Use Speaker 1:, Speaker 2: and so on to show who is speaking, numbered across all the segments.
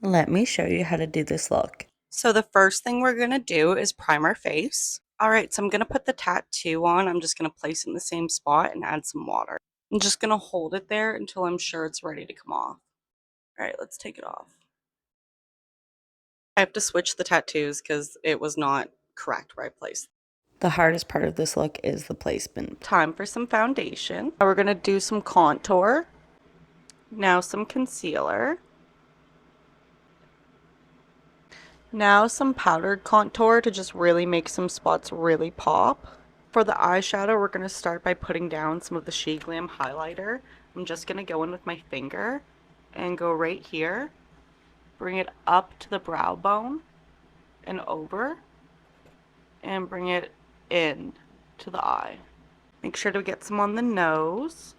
Speaker 1: Let me show you how to do this look. So the first thing we're going to do is prime our face. All right, so I'm going to put the tattoo on. I'm just going to place it in the same spot and add some water. I'm just going to hold it there until I'm sure it's ready to come off. All right, let's take it off. I have to switch the tattoos because it was not correct where I placed. The hardest part of this look is the placement. Time for some foundation. Now we're going to do some contour. Now some concealer. Now some powdered contour to just really make some spots really pop. For the eyeshadow, we're going to start by putting down some of the Shea Glam highlighter. I'm just going to go in with my finger and go right here. Bring it up to the brow bone and over. And bring it in to the eye. Make sure to get some on the nose.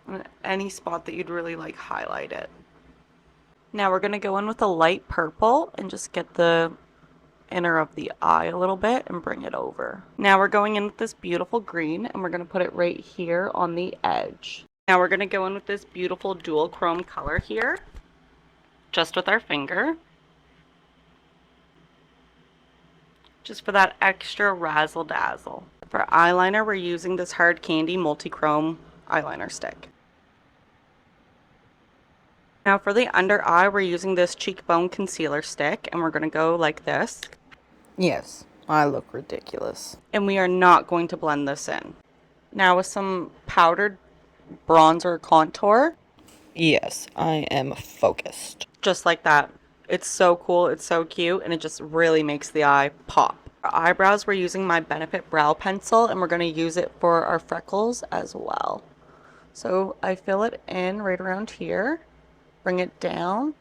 Speaker 1: And any spot that you'd really like, highlight it. Now we're going to go in with a light purple and just get the inner of the eye a little bit and bring it over. Now we're going in with this beautiful green and we're going to put it right here on the edge. Now we're going to go in with this beautiful dual chrome color here, just with our finger. Just for that extra razzle dazzle. For eyeliner, we're using this Hard Candy multi-chrome eyeliner stick. Now for the under eye, we're using this cheekbone concealer stick and we're going to go like this. Yes, I look ridiculous. And we are not going to blend this in. Now with some powdered bronzer contour. Yes, I am focused. Just like that. It's so cool, it's so cute, and it just really makes the eye pop. For eyebrows, we're using my Benefit brow pencil and we're going to use it for our freckles as well. So I fill it in right around here. Bring it down,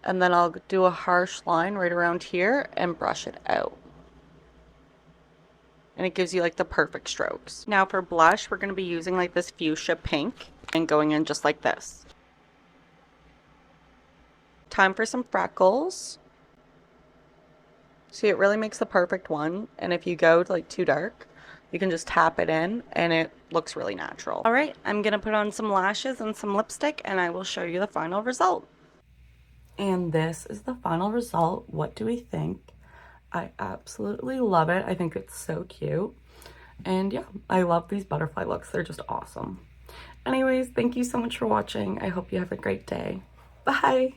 Speaker 1: and then I'll do a harsh line right around here and brush it out. And it gives you like the perfect strokes. Now for blush, we're going to be using like this fuchsia pink and going in just like this. Time for some freckles. See, it really makes the perfect one, and if you go like too dark, you can just tap it in and it looks really natural. All right, I'm gonna put on some lashes and some lipstick and I will show you the final result. And this is the final result. What do we think? I absolutely love it. I think it's so cute. And yeah, I love these butterfly looks. They're just awesome. Anyways, thank you so much for watching. I hope you have a great day. Bye.